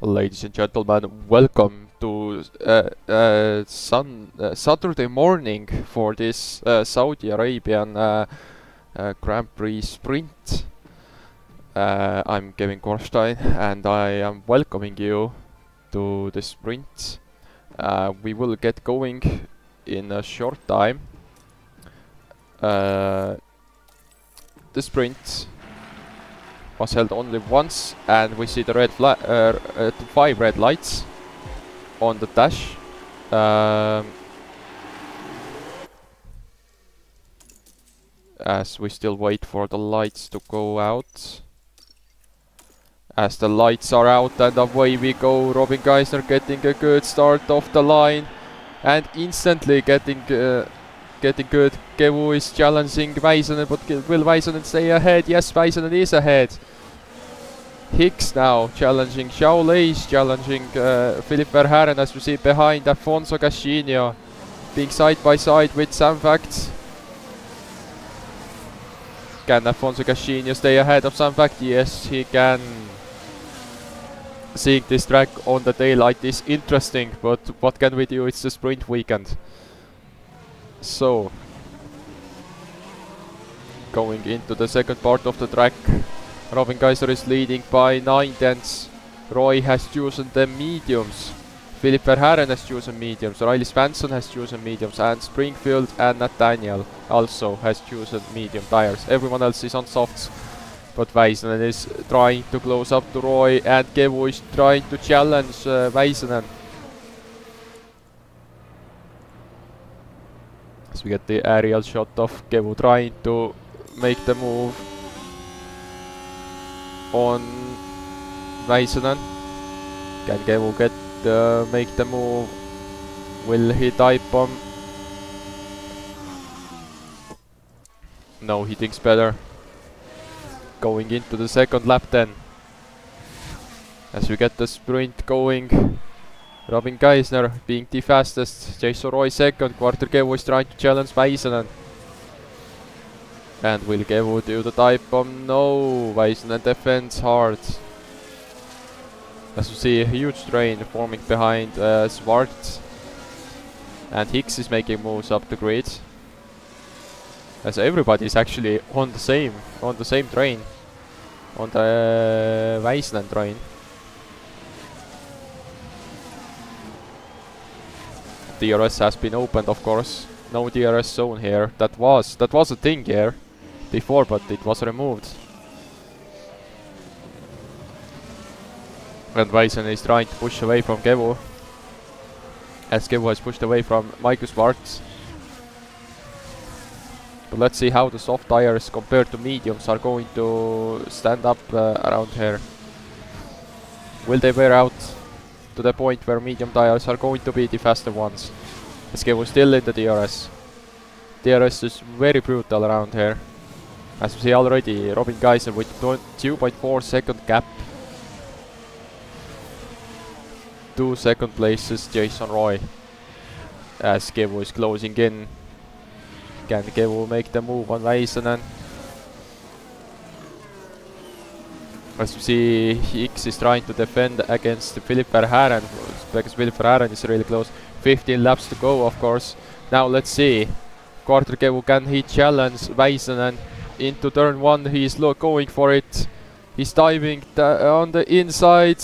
Ladies and gentlemen, welcome to Saturday morning for this Saudi Arabian Grand Prix sprint. I'm Kevin Korstein and I am welcoming you to the sprint. We will get going in a short time. The sprint was held only once, and we see the red 5 red lights on the dash. As we still wait for the lights to go out. As the lights are out and away we go, Robin Geisner getting a good start off the line and instantly getting good. Kevu is challenging Väisänen, but will Väisänen stay ahead? Yes, Väisänen is ahead. Hicks now challenging Xiao Lei's challenging Philippe Verhaeren, as we see behind Afonso Cascinho being side by side with Sam Fact. Can Afonso Cascinho stay ahead of Sam Fact? Yes, he can. Seeing this track on the daylight is interesting, but what can we do? It's the sprint weekend. So, going into the second part of the track, Robin Geisner is leading by 9 tenths. Roy has chosen the mediums. Philippe Verhaeren has chosen mediums. Riley Svensson has chosen mediums. And Springfield and Nathaniel also has chosen medium tires. Everyone else is on softs. But Väisänen is trying to close up to Roy, and Kevu is trying to challenge Väisänen. As we get the aerial shot of Kevu trying to make the move on Väisänen. Can Kevu make the move? Will he type bomb? No, he thinks better. Going into the second lap then. As we get the sprint going. Robin Geisner being the fastest. Jason Roy second. Quarter Kevu is trying to challenge Väisänen. And will Kevu do the type bomb? No, Väisänen defends hard. As we see a huge train forming behind Swart. And Hicks is making moves up the grid. As everybody is actually on the same train. On the Väisänen train. DRS has been opened, of course. No DRS zone here. That was a thing here before, but it was removed. And Väisänen is trying to push away from Kevu. As Kevu has pushed away from Michael Schwartz. But let's see how the soft tires compared to mediums are going to stand up around here. Will they wear out to the point where medium tires are going to be the faster ones? As Kevu still in the DRS. DRS is very brutal around here. As we see already, Robin Geisner with 2.4 second gap. 2 second places, Jason Roy. As Kevu is closing in. Can Kevu make the move on Väisänen? As we see, Hicks is trying to defend against Philippe Verhaeren, because Philippe Verhaeren is really close. 15 laps to go, of course. Now let's see. Quarter Kevu, can he challenge Väisänen into turn 1? He is going for it. He's diving on the inside,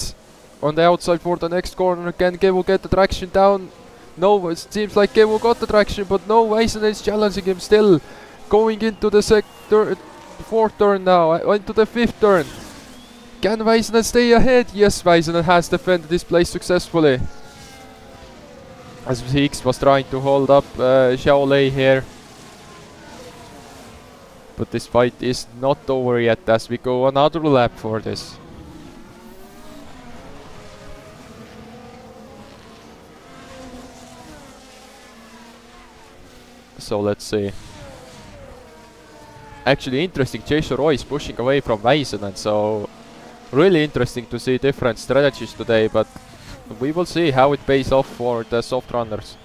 on the outside for the next corner. Can Kevu get the traction down? No, it seems like Kevu got the traction, but no, Väisänen is challenging him still. Going into the 4th turn now, into the 5th turn. Can Väisänen stay ahead? Yes, Väisänen has defended this place successfully. As Hicks was trying to hold up Xiao Lei here. But this fight is not over yet as we go another lap for this. So let's see. Actually interesting, Jason Roy is pushing away from Väisänen, so really interesting to see different strategies today, but we will see how it pays off for the soft runners.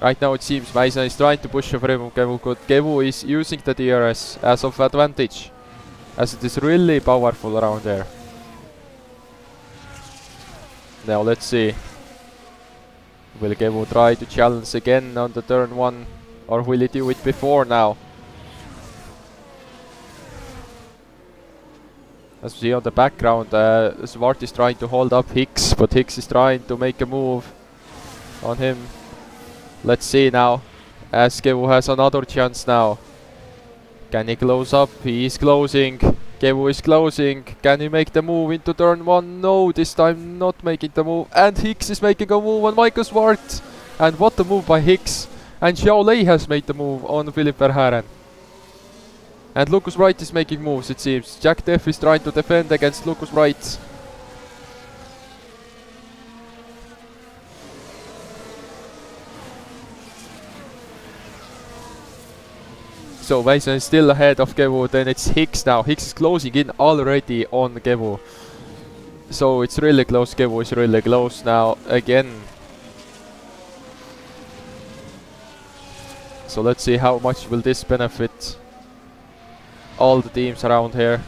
Right now it seems Väisänen is trying to push away from Kevu, but Kevu is using the DRS as of advantage, as it is really powerful around there. Now let's see. Will Kevu try to challenge again on the turn 1, or will he do it before now? As we see on the background, Svart is trying to hold up Hicks, but Hicks is trying to make a move on him. Let's see now, as Kevu has another chance now. Can he close up? He is closing. Kevu is closing. Can he make the move into turn 1? No, this time not making the move. And Hicks is making a move on Michael Svart. And what a move by Hicks. And Xiao Lei has made the move on Philip Verhaeren. And Lucas Wright is making moves, it seems. Jack Def is trying to defend against Lucas Wright. So Mason is still ahead of Kevu, then it's Hicks now. Hicks is closing in already on Kevu. So it's really close, Kevu is really close now again. So let's see how much will this benefit all the teams around here.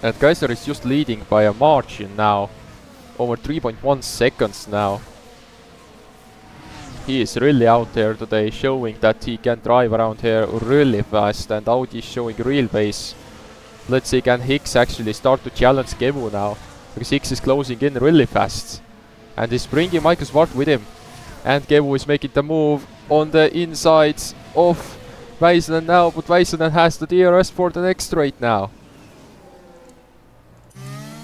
And Kaiser is just leading by a margin now. Over 3.1 seconds now. He is really out there today, showing that he can drive around here really fast, and Audi is showing real pace. Let's see, can Hicks actually start to challenge Kevu now? Because Hicks is closing in really fast. And he's bringing Michael Svart with him. And Kevu is making the move on the insides of Väisänen now, but Väisänen has the DRS for the next straight now.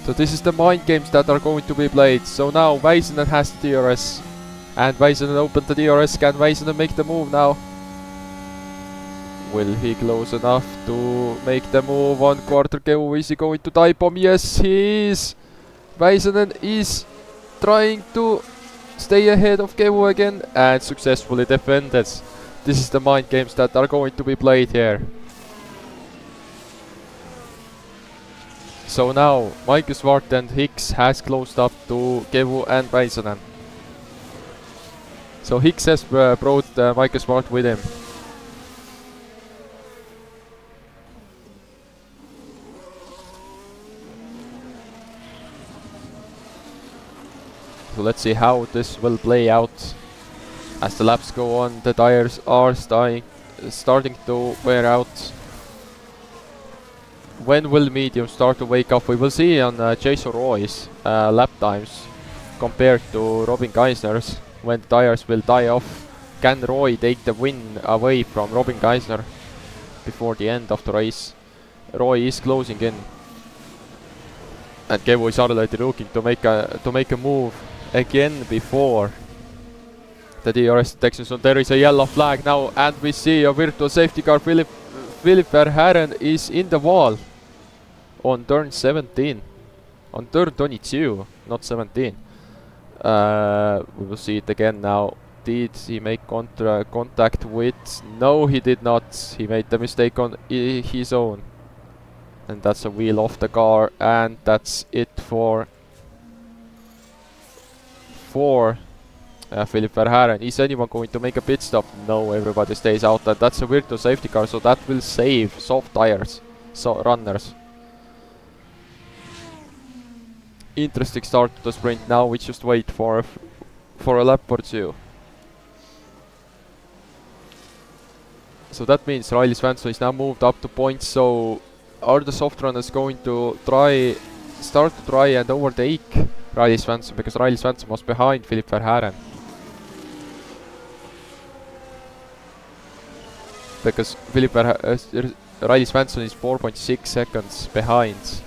So this is the mind games that are going to be played. So now Väisänen has the DRS. And Väisänen opened the DRS. Can Väisänen make the move now? Will he close enough to make the move on quarter Kevu? Is he going to tie bomb? Yes, he is! Väisänen is trying to stay ahead of Kevu again and successfully defended. This is the mind games that are going to be played here. So now Michael Svart and Hicks has closed up to Kevu and Väisänen. So Hicks has brought Michael Svart with him. So let's see how this will play out. As the laps go on, the tires are starting to wear out. When will medium start to wake up? We will see on Jason Roy's lap times compared to Robin Geisner's when the tires will die off. Can Roy take the win away from Robin Geisner before the end of the race? Roy is closing in. And Kevu is already looking to make a move again before the DRS detection. So there is a yellow flag now, and we see a virtual safety car. Philip Verhaeren is in the wall on turn 17. On turn 22, not 17. We will see it again now. Did he make contact with? No, he did not. He made the mistake on his own. And that's a wheel off the car, and that's it for Philip Verhaeren. Is anyone going to make a pit stop? No, everybody stays out, and that's a virtual safety car, so that will save soft tires, so runners. Interesting start to the sprint. Now we just wait for a lap or two. So that means Riley Svensson is now moved up to points. So are the soft runners going to start to try and overtake Riley Svensson, because Riley Svensson was behind Philip Verhaeren? Because Riley Svensson is 4.6 seconds behind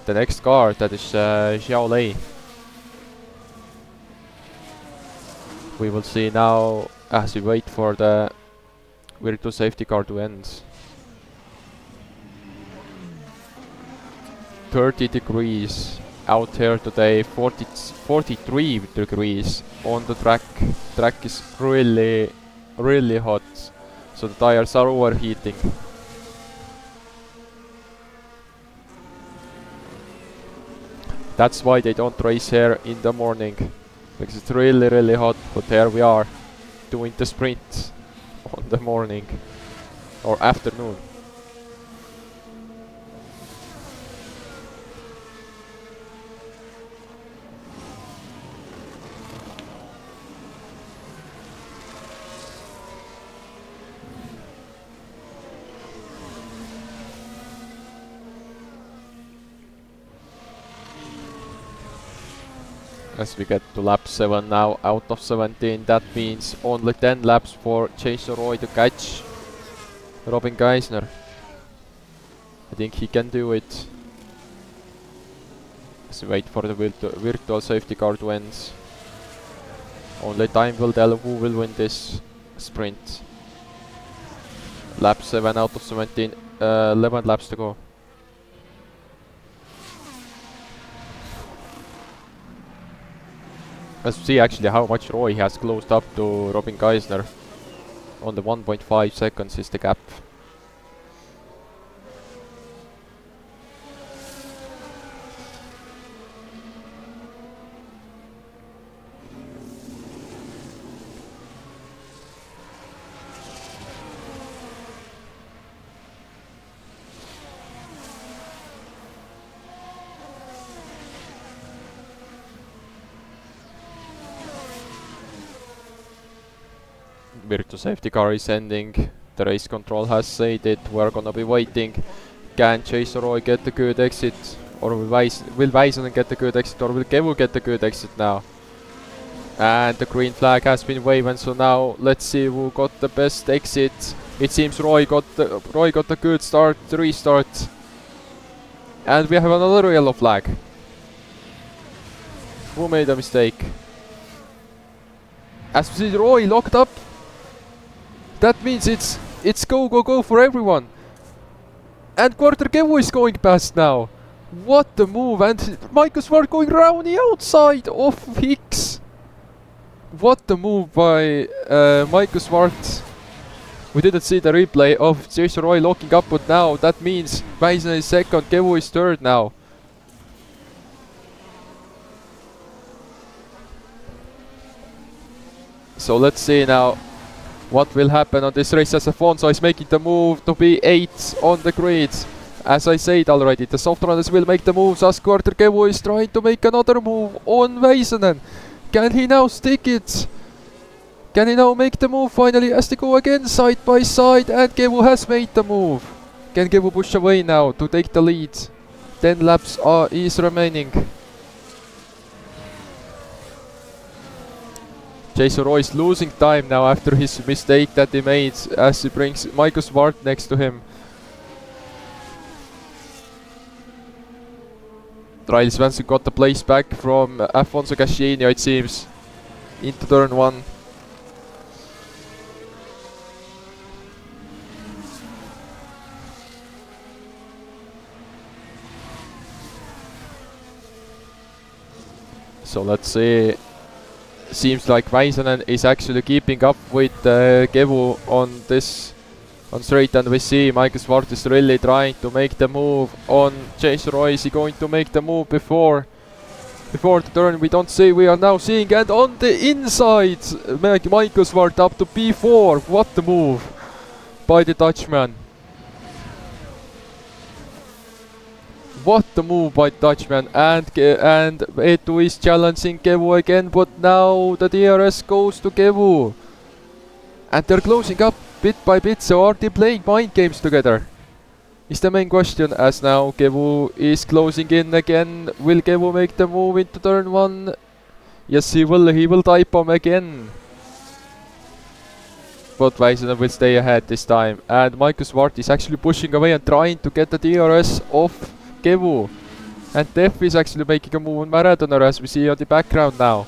the next car, that is Xiao Lei. We will see now as we wait for the virtual safety car to end. 30 degrees out here today, 43 degrees on the track. Track is really, really hot, so the tires are overheating. That's why they don't race here in the morning, because it's really, really hot. But here we are doing the sprint on the morning or afternoon. as we get to lap 7 now out of 17. That means only 10 laps for Jason Roy to catch Robin Geisner. I think he can do it. Let's wait for the virtual safety car to end. Only time will tell who will win this sprint. Lap 7 out of 17, 11 laps to go. Let's see actually how much Roy has closed up to Robin Geisner. On the 1.5 seconds is the gap. Virtual safety car is ending. The race control has said it. We're gonna be waiting. Can Jason Roy get the good exit? Or will Väisänen get the good exit? Or will Kevu get the good exit now? And the green flag has been waved, so now let's see who got the best exit. It seems Roy got the good start, the restart. And we have another yellow flag. Who made a mistake? As we see Roy locked up. That means it's go for everyone. And Quarter Kevu is going past now. What a move, and Michael Swart going round the outside of Hicks. What a move by Michael Swart. We didn't see the replay of Jason Roy locking up, but now that means Väisänen is second, Kevu is third now. So let's see now what will happen on this race as Afonso is making the move to be 8th on the grid. As I said already, the soft runners will make the moves as Quarter Kevu is trying to make another move on Väisänen. Can he now stick it? Can he now make the move finally as they go again side by side, and Kevu has made the move. Can Kevu push away now to take the lead? 10 laps is remaining. Jason Roy is losing time now after his mistake that he made as he brings Michael Swart next to him. Riley Svensson got the place back from Afonso Cascino, it seems, into turn 1. So let's see. Seems like Väisänen is actually keeping up with Kevu on straight, and we see Michael Swart is really trying to make the move on Jason Roy. Is he going to make the move before the turn? We don't see. We are now seeing, and on the inside Michael Swart up to P4. What the move by the Dutchman. What the move by Dutchman, and Eetu is challenging Kevu again, but now the DRS goes to Kevu. And they're closing up bit by bit, so are they playing mind games together? Is the main question, as now Kevu is closing in again. Will Kevu make the move into turn 1? Yes, he will type bomb again. But Väisänen will stay ahead this time, and Michael Swart is actually pushing away and trying to get the DRS off Kevu. And Def is actually making a move on Marathoner, as we see on the background now.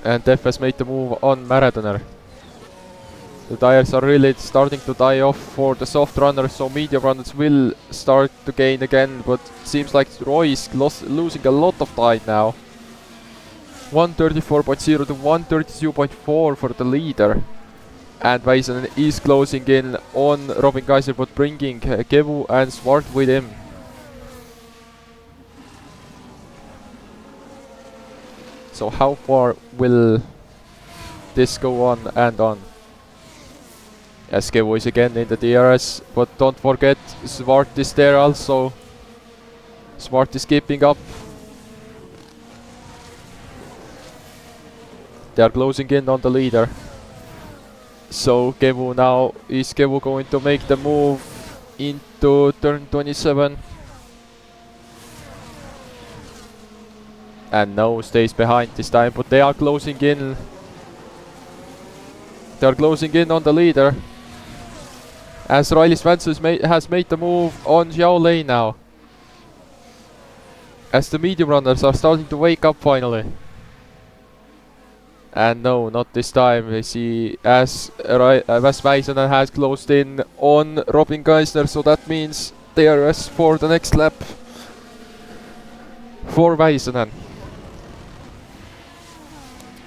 And Def has made the move on Marathoner. The tires are really starting to die off for the soft runners, so medium runners will start to gain again, but seems like Roy is losing a lot of time now. 134.0 to 132.4 for the leader. And Väisänen is closing in on Robin Geisner, but bringing Kevu and Swart with him. So how far will this go on and on? Yes, Kevu is again in the DRS, but don't forget Swart is there also. Swart is keeping up. They are closing in on the leader. So Kevu now, is Kevu going to make the move into turn 27? And no, stays behind this time, but they are closing in. They are closing in on the leader. As Riley Svensson has made the move on Xiao Lei now. As the medium runners are starting to wake up finally. And no, not this time. We see as Väisänen has closed in on Robin Geisler, so that means DRS for the next lap for Väisänen.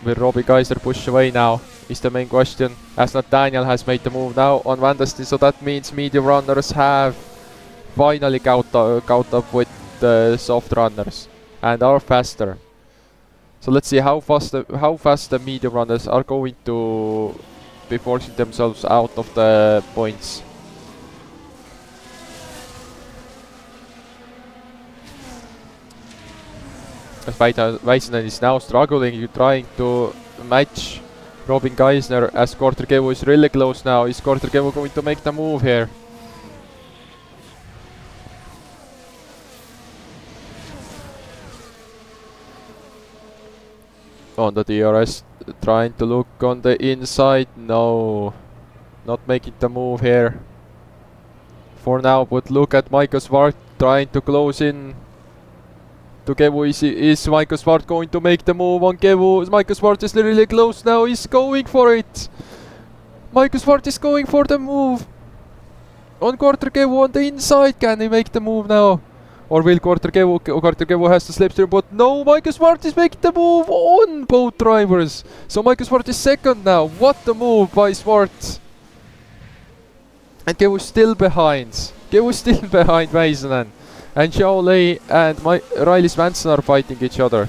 Will Robin Geisler push away now? Is the main question. As Nathaniel has made the move now on Van der Steen, so that means medium runners have finally caught up with the soft runners and are faster. So let's see how fast the medium runners are going to be forcing themselves out of the points. As Väisänen is now struggling, trying to match Robin Geisler, as Korter-Kevu is really close now. Is Korter-Kevu going to make the move here? On the DRS, trying to look on the inside. No, not making the move here for now, but look at Michael Swart trying to close in to Kevu. Is Michael Swart going to make the move on Kevu? Michael Swart is really close now. He's going for it. Michael Swart is going for the move on Korter-Kevu on the inside. Can he make the move now? Or will Korter-Kevu has to slipstream? But no, Michael Swart is making the move on both drivers. So Michael Swart is second now. What a move by Swart. And Kevu still behind. Kevu still behind Väisänen. And Xiao Lei and Riley Svensson are fighting each other.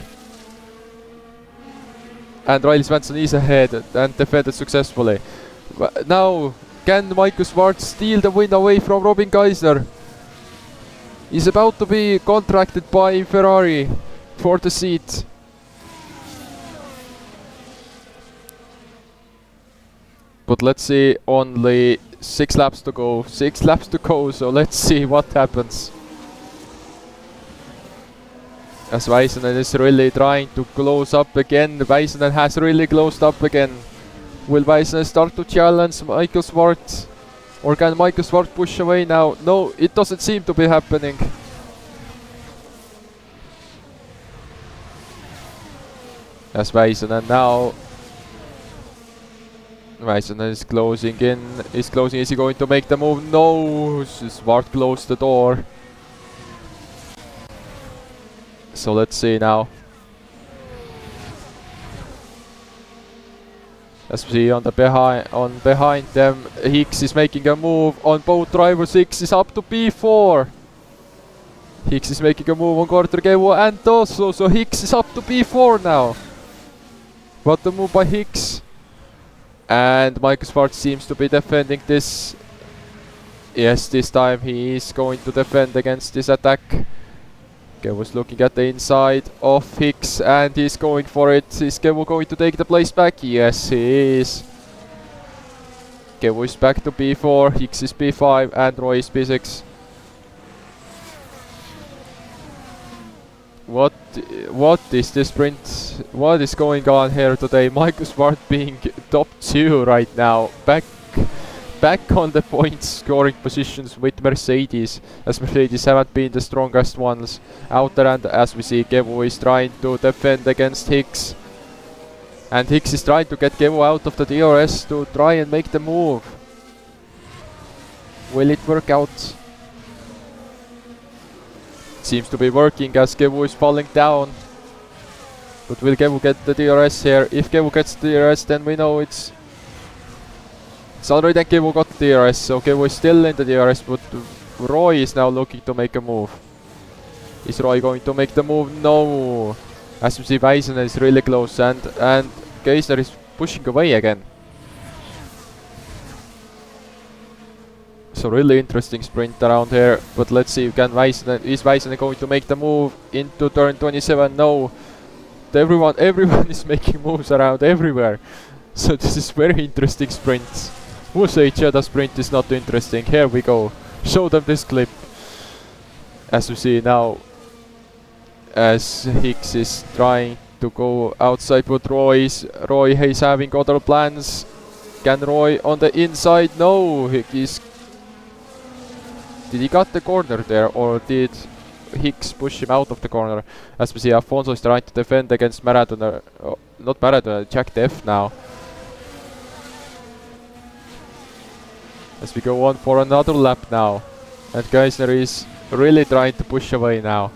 And Riley Svensson is ahead and defended successfully. Now, can Michael Swart steal the win away from Robin Geisler? He's about to be contracted by Ferrari for the seat. But let's see, only 6 laps to go. 6 laps to go, so let's see what happens. As Väisänen is really trying to close up again. Väisänen has really closed up again. Will Väisänen start to challenge Michael Swart? Or can Michael Swart push away now? No, it doesn't seem to be happening. As Väisänen now. Väisänen is closing in. Is he going to make the move? No, Swart closed the door. So let's see now. As we see on the behind them, Hicks is making a move on both drivers. Hicks is up to P4. Hicks is making a move on Korter-Kevu and also, so Hicks is up to P4 now. What a move by Hicks. And Michael Swart seems to be defending this. Yes, this time he is going to defend against this attack. Kevu's looking at the inside of Hicks and he's going for it. Is Kevu going to take the place back? Yes, he is. Kevu is back to P4, Hicks is P5 and Roy is P6. What is this sprint? What is going on here today? Michael Swart being top 2 right now. Back on the points scoring positions with Mercedes, as Mercedes haven't been the strongest ones out there, and as we see Kevu is trying to defend against Hicks. And Hicks is trying to get Kevu out of the DRS to try and make the move. Will it work out? Seems to be working as Kevu is falling down. But will Kevu get the DRS here? If Kevu gets the DRS, then we know it's already Kevu got the DRS, so Kevu is still in the DRS, but Roy is now looking to make a move. Is Roy going to make the move? No! As we see, Väisänen is really close and Geisler is pushing away again. So really interesting sprint around here, but let's see, is Väisänen going to make the move into turn 27? No! Everyone is making moves around everywhere. So this is very interesting sprint. Who said the sprint is not interesting? Here we go. Show them this clip. As we see now, as Hicks is trying to go outside, but Roy is having other plans. Can Roy on the inside? No, did he got the corner there, or did Hicks push him out of the corner? As we see, Afonso is trying to defend against Maradona, not Maradona, Jack Def now. As we go on for another lap now, and Geisner is really trying to push away now.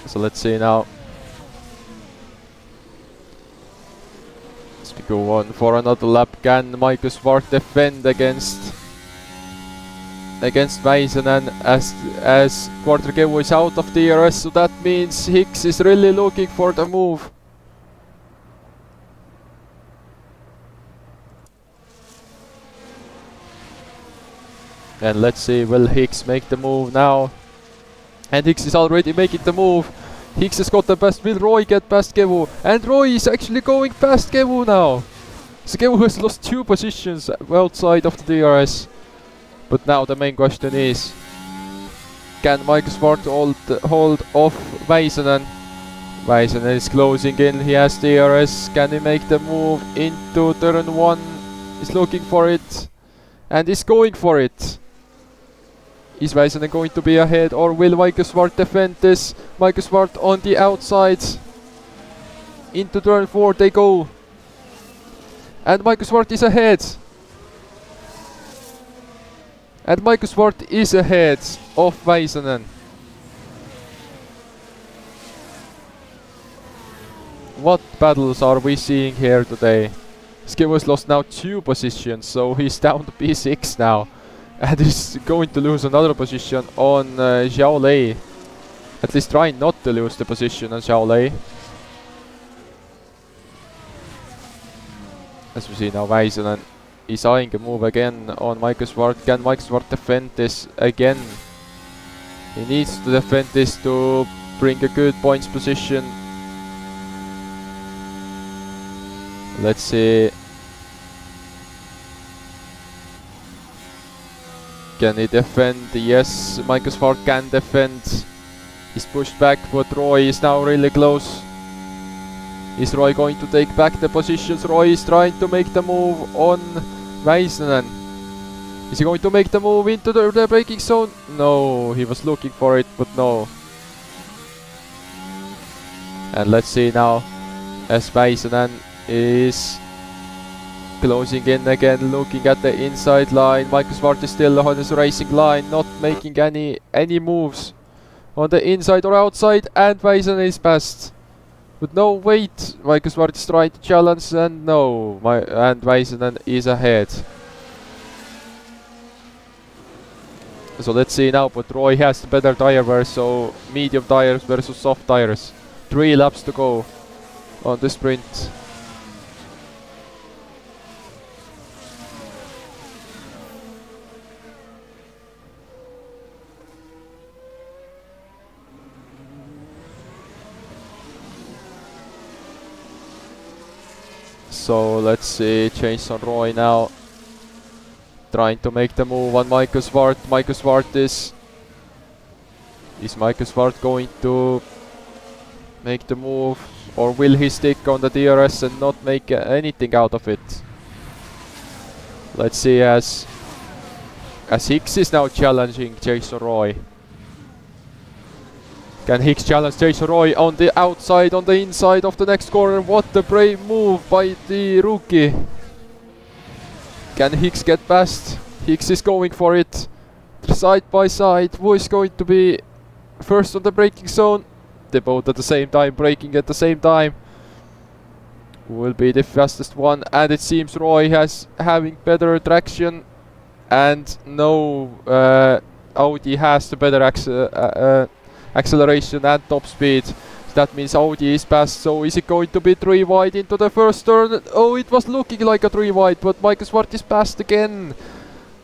So let's see now. As we go on for another lap, can Michael Swart defend against Väisänen as Quartergevo is out of the DRS, so that means Hicks is really looking for the move. And let's see, will Hicks make the move now? And Hicks is already making the move. Hicks has got the best. Will Roy get past Gevo? And Roy is actually going past Gevo now. So Gevo has lost 2 positions outside of the DRS. But now the main question is, can Michael Swart hold off Väisänen? Väisänen is closing in, he has DRS. Can he make the move into turn 1? He's looking for it. And he's going for it. Is Väisänen going to be ahead, or will Michael Swart defend this? Michael Swart on the outside. Into turn 4 they go. And Michael Swart is ahead. And Michael Swart is ahead of Väisänen. What battles are we seeing here today? Skill has lost now 2 positions, so he's down to P6 now. And he's going to lose another position on Xiao Lei. At least trying not to lose the position on Xiao Lei. As we see now, Väisänen is eyeing a move again on Michael Swart. Can Michael Swart defend this again? He needs to defend this to bring a good points position. Let's see. Can he defend? Yes, Michael Swart can defend. He's pushed back, but Roy is now really close. Is Roy going to take back the positions? Roy is trying to make the move on Väisänen. Is he going to make the move into the braking zone? No, he was looking for it, but no. And let's see now, as Väisänen is closing in again, looking at the inside line. Michael Swart is still on his racing line, not making any moves on the inside or outside, and Väisänen is past. But no, wait, Michael Swart is trying to challenge, and no, and Väisänen is ahead. So let's see now, but Roy has the better tire wear, so medium tires versus soft tires. 3 laps to go on the sprint. So let's see, change on Roy now. Trying to make the move on Michael Swart. Michael Swart is Michael Swart going to make the move, or will he stick on the DRS and not make anything out of it? Let's see, as Hicks is now challenging Jason Roy. Can Hicks challenge Jason Roy on the outside, on the inside of the next corner? What a brave move by the rookie. Can Hicks get past? Hicks is going for it. Side by side. Who is going to be first on the braking zone? They both at the same time, braking at the same time. Who will be the fastest one? And it seems Roy has having better traction. And no, Audi has the better acceleration and top speed. That means Audi is past. So is it going to be 3 wide into the first turn? Oh, it was looking like a 3 wide, but Michael Swart is past again.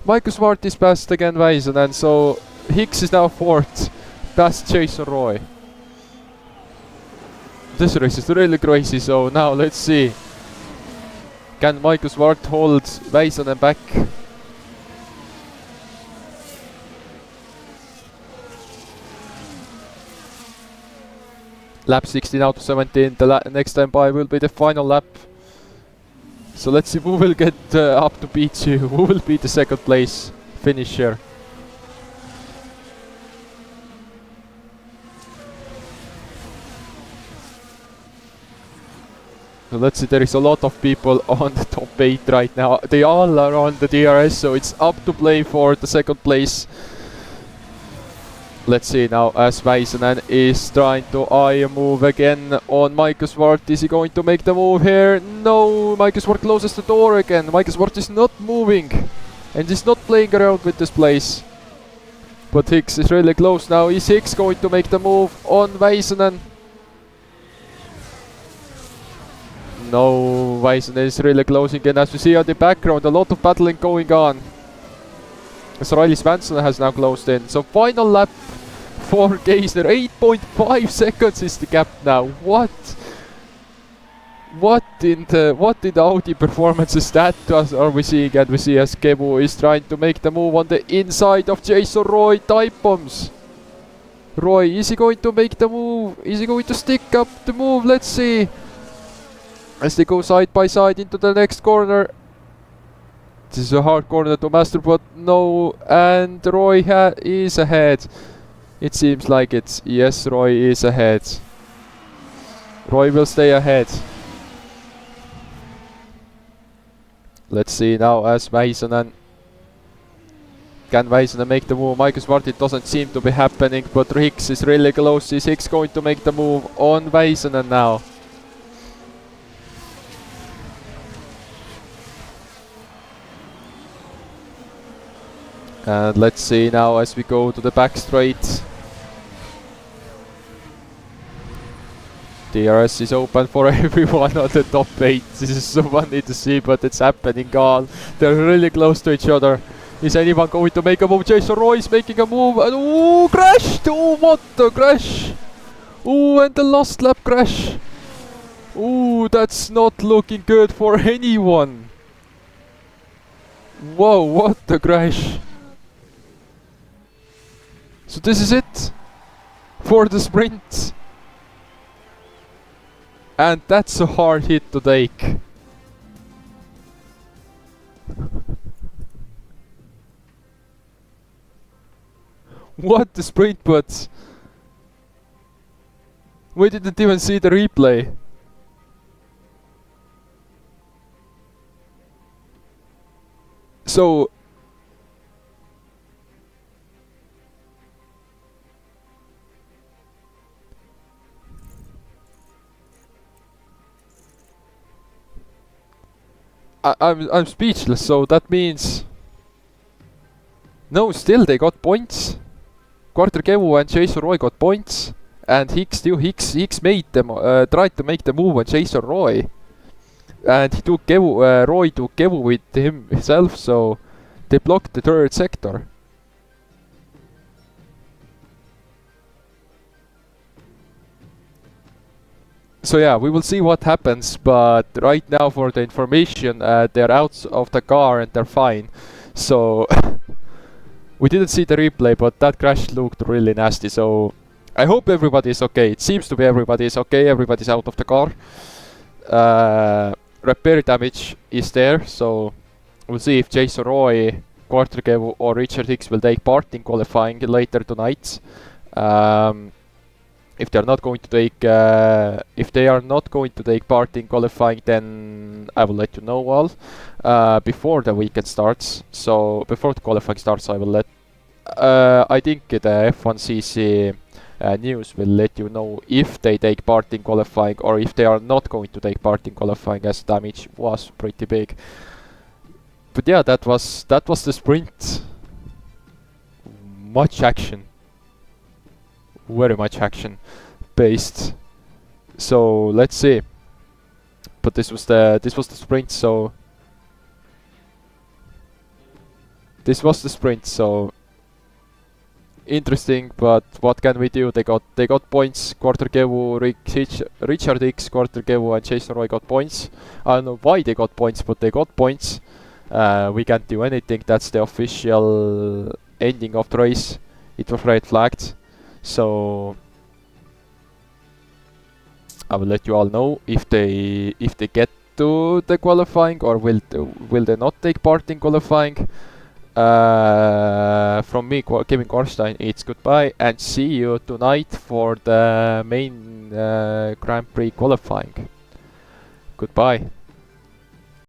Michael Swart is past again, Väisänen. So Hicks is now 4th, past Jason Roy. This race is really crazy, so now let's see. Can Michael Swart hold Väisänen back? Lap 16 out of 17. The next time by will be the final lap. So let's see who will get up to beat you. Who will be the second place finisher? So let's see, there is a lot of people on the top 8 right now. They all are on the DRS, so it's up to play for the second place. Let's see now as Väisänen is trying to eye a move again on Michael Swart. Is he going to make the move here? No, Michael Swart closes the door again. Michael Swart is not moving and is not playing around with this place. But Hicks is really close now. Is Hicks going to make the move on Väisänen? No, Väisänen is really closing, and as you see on the background, a lot of battling going on. As Riley Svensson has now closed in. So final lap for Geisner, 8.5 seconds is the gap now. What in the Audi performances that are we seeing? And we see as Kevu is trying to make the move on the inside of Jason Roy. Type bombs. Roy, is he going to make the move? Is he going to stick up the move? Let's see. As they go side by side into the next corner. This is a hard corner to master, but no. And Roy is ahead. It seems like it. Yes, Roy is ahead. Roy will stay ahead. Let's see now as Väisänen. Can Väisänen make the move? Michael Swart, it doesn't seem to be happening, but Hicks is really close. Is Hicks going to make the move on Väisänen now? And let's see now as we go to the back straight. DRS is open for everyone on the top 8. This is so funny to see, but it's happening all. They're really close to each other. Is anyone going to make a move? Jason Roy is making a move. And ooh, crashed! Oh, what a crash! Ooh, and the last lap crash. Ooh, that's not looking good for anyone. Whoa, what a crash. So this is it for the sprint. And that's a hard hit to take. What a sprint, but we didn't even see the replay. So I'm speechless. So that means no, still they got points. Carter Kevu and Jason Roy got points, and Hicks made them tried to make the move on Jason Roy, and he took Kevu. Roy took Kevu with himself, so they blocked the third sector. So yeah, we will see what happens, but right now for the information, they're out of the car and they're fine. So we didn't see the replay, but that crash looked really nasty, so I hope everybody's okay. It seems to be everybody's okay, everybody's out of the car. Repair damage is there, so we'll see if Jason Roy, Carter Kevu or Richard Hicks will take part in qualifying later tonight. If they are not going to take part in qualifying, then I will let you know all before the weekend starts. So before the qualifying starts, I will let. I think the F1CC news will let you know if they take part in qualifying or if they are not going to take part in qualifying, as damage was pretty big. But yeah, that was the sprint. Much action. Very much action based. So let's see. But this was the sprint, so this was the sprint, so interesting, but what can we do? They got points. Quarter-Kevu, Richard X, Quarter-Kevu and Jason Roy got points. I don't know why they got points, but they got points. We can't do anything. That's the official ending of the race. It was red flagged. So I will let you all know if they get to the qualifying or will they not take part in qualifying. From me, Kevin Korstein, it's goodbye and see you tonight for the main Grand Prix qualifying. Goodbye.